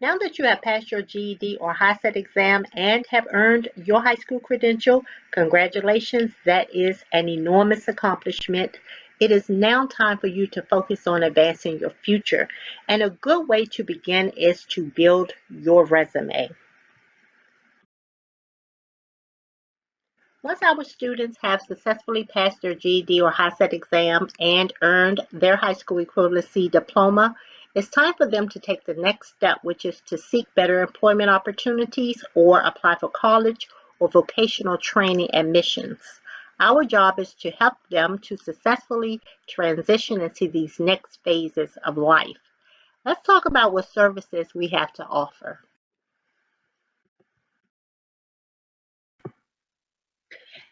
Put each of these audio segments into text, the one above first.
Now that you have passed your GED or HISET exam and have earned your high school credential, congratulations, that is an enormous accomplishment. It is now time for you to focus on advancing your future. And a good way to begin is to build your resume. Once our students have successfully passed their GED or HISET exams and earned their high school equivalency diploma, it's time for them to take the next step, which is to seek better employment opportunities or apply for college or vocational training admissions. Our job is to help them to successfully transition into these next phases of life. Let's talk about what services we have to offer.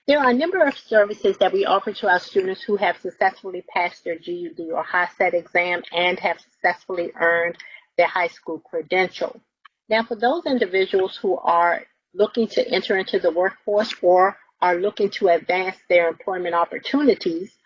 There are a number of services that we offer to our students who have successfully passed their GED or HiSET exam and have successfully earned their high school credential. Now, for those individuals who are looking to enter into the workforce or are looking to advance their employment opportunities,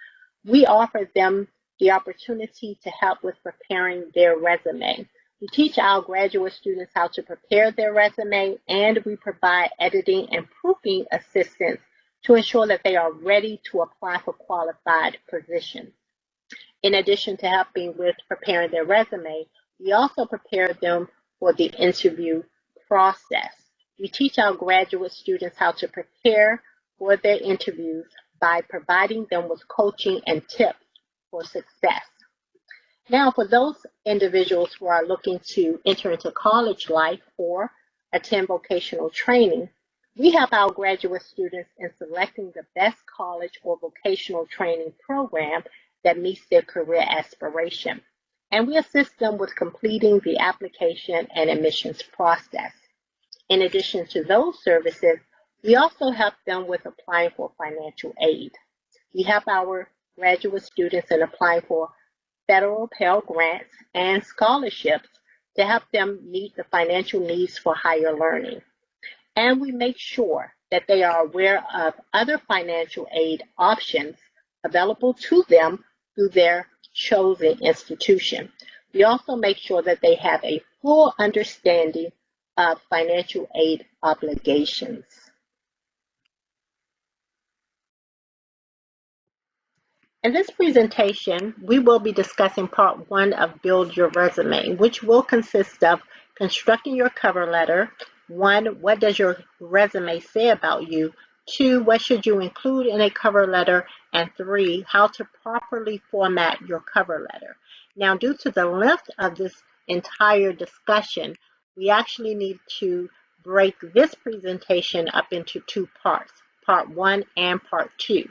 we offer them the opportunity to help with preparing their resume. We teach our graduate students how to prepare their resume, and we provide editing and proofing assistance to ensure that they are ready to apply for qualified positions. In addition to helping with preparing their resume, we also prepare them for the interview process. We teach our graduate students how to prepare for their interviews by providing them with coaching and tips for success. Now, for those individuals who are looking to enter into college life or attend vocational training, we help our graduate students in selecting the best college or vocational training program that meets their career aspiration. And we assist them with completing the application and admissions process. In addition to those services, we also help them with applying for financial aid. We help our graduate students in applying for federal Pell Grants and scholarships to help them meet the financial needs for higher learning. And we make sure that they are aware of other financial aid options available to them through their chosen institution. We also make sure that they have a full understanding of financial aid obligations. In this presentation, we will be discussing part one of Build Your Resume, which will consist of constructing your cover letter. One, what does your resume say about you? Two, what should you include in a cover letter? And three, how to properly format your cover letter. Now, due to the length of this entire discussion, we actually need to break this presentation up into two parts, part one and part two.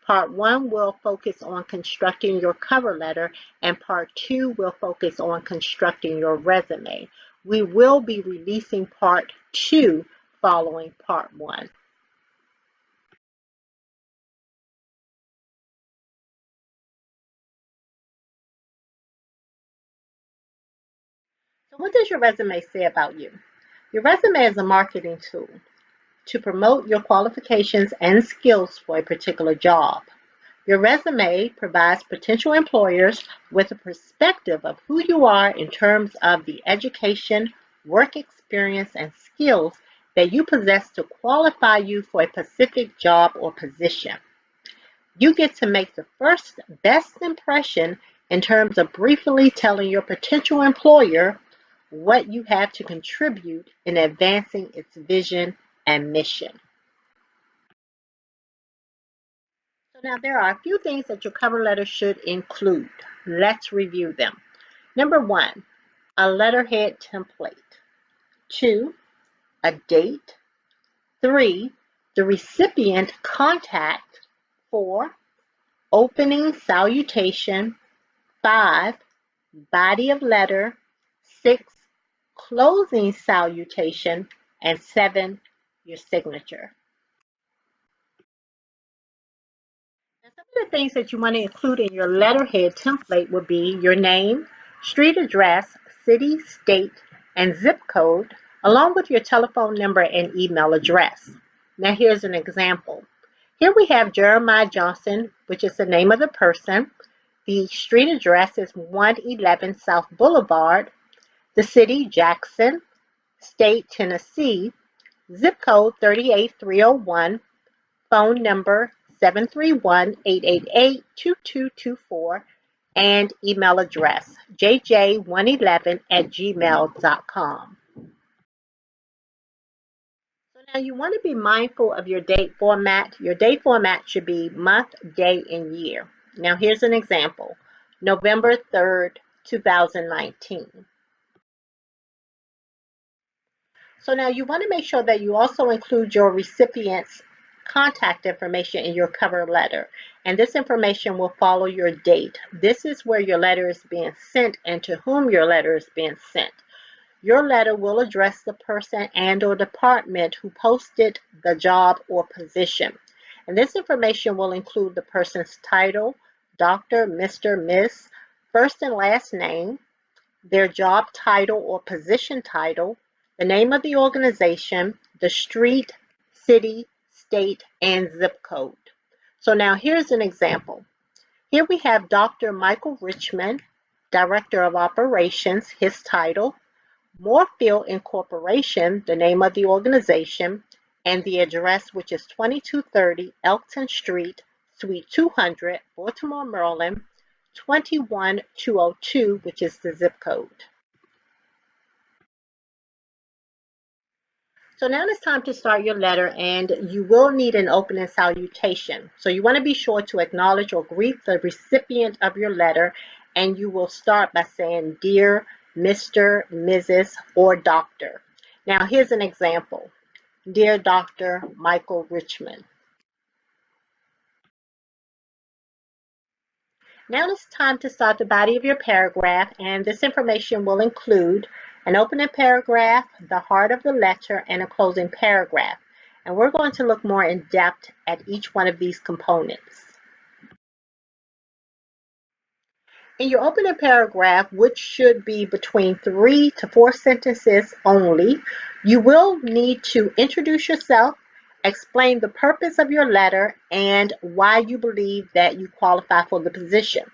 Part one will focus on constructing your cover letter, and part two will focus on constructing your resume. We will be releasing part two following part one. So what does your resume say about you? Your resume is a marketing tool to promote your qualifications and skills for a particular job. Your resume provides potential employers with a perspective of who you are in terms of the education, work experience, and skills that you possess to qualify you for a specific job or position. You get to make the first best impression in terms of briefly telling your potential employer what you have to contribute in advancing its vision and mission. So now there are a few things that your cover letter should include. Let's review them. Number one, a letterhead template. Two, a date. Three, the recipient contact. Four, opening salutation. Five, body of letter. Six, closing salutation. And seven, your signature. And some of the things that you want to include in your letterhead template would be your name, street address, city, state, and zip code, along with your telephone number and email address. Now here's an example. Here we have Jeremiah Johnson, which is the name of the person. The street address is 111 South Boulevard. The city, Jackson, state, Tennessee, zip code 38301, phone number 731-888-2224, and email address jj111@gmail.com. So now you want to be mindful of your date format. Your date format should be month, day, and year. Now here's an example. November 3rd, 2019. So now you want to make sure that you also include your recipient's contact information in your cover letter. And this information will follow your date. This is where your letter is being sent and to whom your letter is being sent. Your letter will address the person and/or department who posted the job or position. And this information will include the person's title, Dr., Mr., Miss, first and last name, their job title or position title, the name of the organization, the street, city, state, and zip code. So now here's an example. Here we have Dr. Michael Richmond, Director of Operations, his title, Moorfield Incorporation, the name of the organization, and the address, which is 2230 Elkton Street, Suite 200, Baltimore, Maryland, 21202, which is the zip code. So now it's time to start your letter, and you will need an opening salutation. So you want to be sure to acknowledge or greet the recipient of your letter, and you will start by saying, Dear Mr., Mrs., or Doctor. Now here's an example. Dear Dr. Michael Richmond. Now it's time to start the body of your paragraph, and this information will include an opening paragraph, the heart of the letter, and a closing paragraph. And we're going to look more in depth at each one of these components. In your opening paragraph, which should be between 3 to 4 sentences only, you will need to introduce yourself, explain the purpose of your letter, and why you believe that you qualify for the position.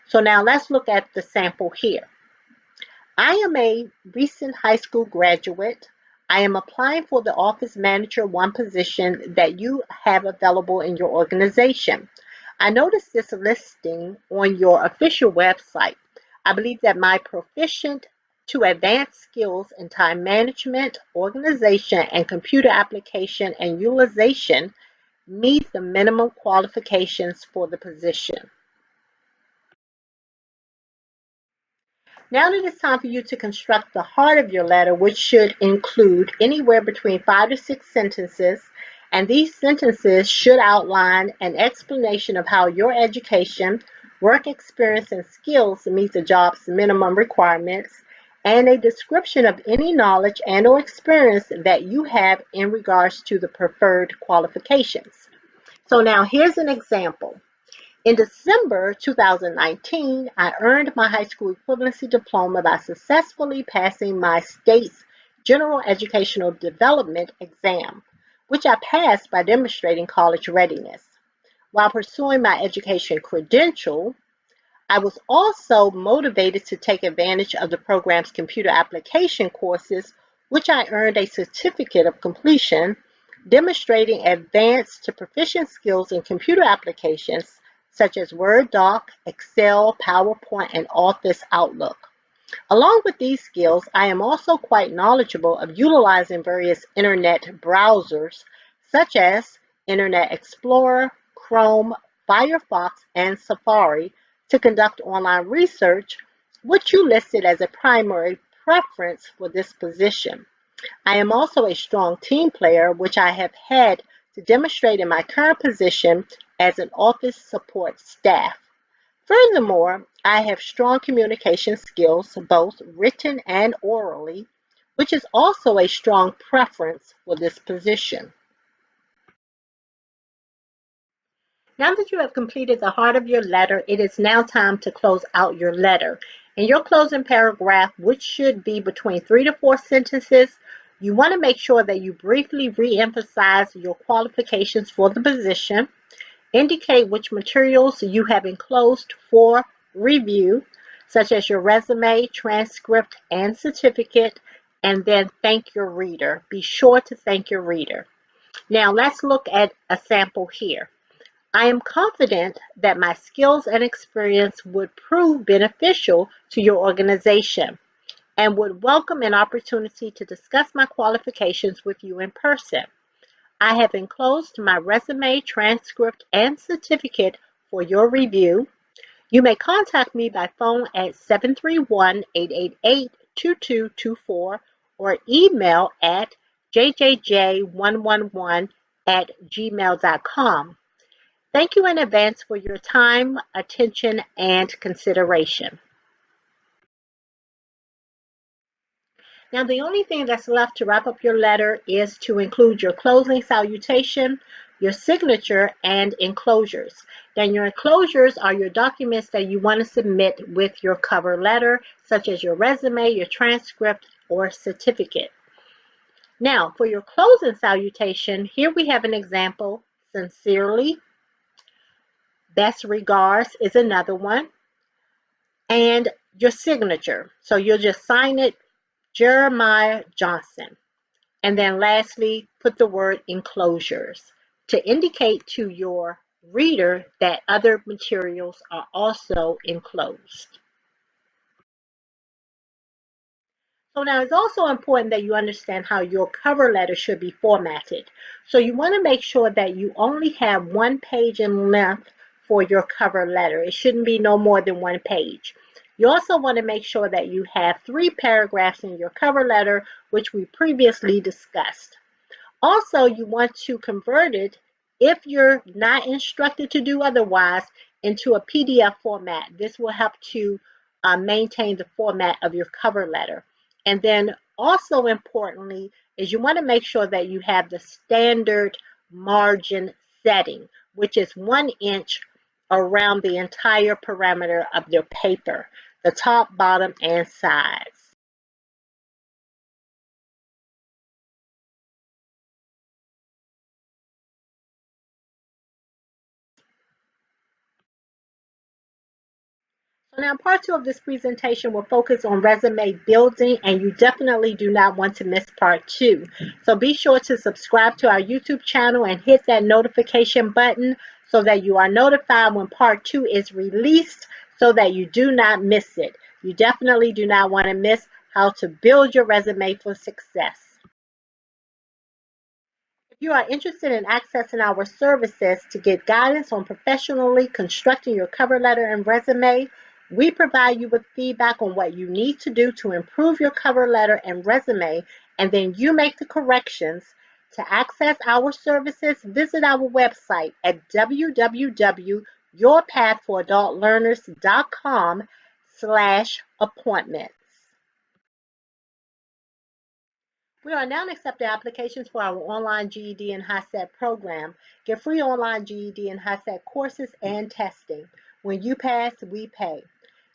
So now let's look at the sample here. I am a recent high school graduate. I am applying for the Office Manager 1 position that you have available in your organization. I noticed this listing on your official website. I believe that my proficient to advanced skills in time management, organization, and computer application and utilization meet the minimum qualifications for the position. Now that it's time for you to construct the heart of your letter, which should include anywhere between 5 to 6 sentences, and these sentences should outline an explanation of how your education, work experience, and skills meet the job's minimum requirements, and a description of any knowledge and/or experience that you have in regards to the preferred qualifications. So now here's an example. In December 2019, I earned my high school equivalency diploma by successfully passing my state's General Educational Development exam, which I passed by demonstrating college readiness. While pursuing my education credential, I was also motivated to take advantage of the program's computer application courses, which I earned a certificate of completion, demonstrating advanced to proficient skills in computer applications such as Word Doc, Excel, PowerPoint, and Office Outlook. Along with these skills, I am also quite knowledgeable of utilizing various internet browsers such as Internet Explorer, Chrome, Firefox, and Safari to conduct online research, which you listed as a primary preference for this position. I am also a strong team player, which I have had to demonstrate in my current position as an office support staff. Furthermore, I have strong communication skills, both written and orally, which is also a strong preference for this position. Now that you have completed the heart of your letter, it is now time to close out your letter. In your closing paragraph, which should be between 3 to 4 sentences, you want to make sure that you briefly re-emphasize your qualifications for the position, indicate which materials you have enclosed for review, such as your resume, transcript, and certificate, and then thank your reader. Be sure to thank your reader. Now let's look at a sample here. I am confident that my skills and experience would prove beneficial to your organization and would welcome an opportunity to discuss my qualifications with you in person. I have enclosed my resume, transcript, and certificate for your review. You may contact me by phone at 731-888-2224 or email at jjj111@gmail.com. Thank you in advance for your time, attention, and consideration. Now, the only thing that's left to wrap up your letter is to include your closing salutation, your signature, and enclosures. Then your enclosures are your documents that you want to submit with your cover letter, such as your resume, your transcript, or certificate. Now, for your closing salutation, here we have an example. Sincerely, best regards is another one. And your signature. So you'll just sign it, Jeremiah Johnson. And then lastly, put the word enclosures to indicate to your reader that other materials are also enclosed. So now it's also important that you understand how your cover letter should be formatted. So you want to make sure that you only have 1 page in length for your cover letter. It shouldn't be no more than 1 page. You also want to make sure that you have 3 paragraphs in your cover letter, which we previously discussed. Also, you want to convert it, if you're not instructed to do otherwise, into a PDF format. This will help to maintain the format of your cover letter. And then also importantly is you want to make sure that you have the standard margin setting, which is 1 inch around the entire perimeter of your paper, the top, bottom, and sides. So now part 2 of this presentation will focus on resume building, and you definitely do not want to miss part 2. So be sure to subscribe to our YouTube channel and hit that notification button so that you are notified when part 2 is released so that you do not miss it. You definitely do not want to miss how to build your resume for success. If you are interested in accessing our services to get guidance on professionally constructing your cover letter and resume, we provide you with feedback on what you need to do to improve your cover letter and resume, and then you make the corrections. To access our services, visit our website at www.yourpathforadultlearners.com/appointments. We are now accepting applications for our online GED and HISET program. Get free online GED and HISET courses and testing. When you pass, we pay.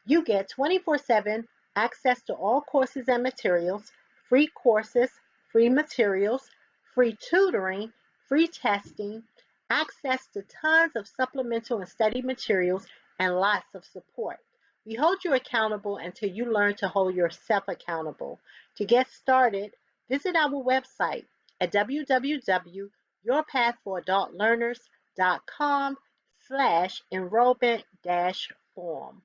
You get 24/7 access to all courses and materials, free courses, free materials, free tutoring, free testing, access to tons of supplemental and study materials, and lots of support. We hold you accountable until you learn to hold yourself accountable. To get started, visit our website at www.yourpathforadultlearners.com/enrollment-form.